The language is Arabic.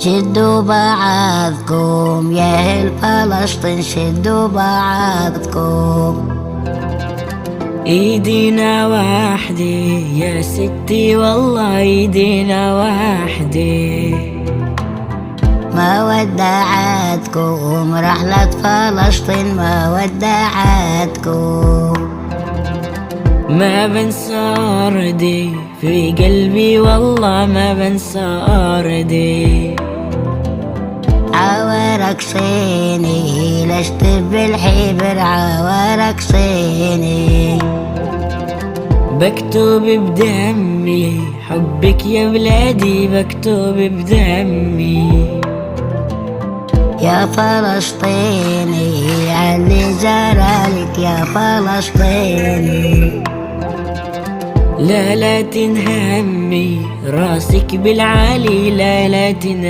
شدوا بعضكم يا أهل فلسطين، شدوا بعضكم. ايدينا واحدة يا ستي والله ايدينا واحدة. ما ودعتكم رحلة فلسطين، ما ودعتكم. ما بنسى أرضي في قلبي والله ما بنسى أرضي. عوارك صيني لست بالحبر، عوارك صيني. بكتب بدمي حبك يا بلادي، بكتب بدمي. يا فلسطيني علي زرالك يا فلسطيني. لا لا تنهمي راسك بالعالي، لا لا تنهمي.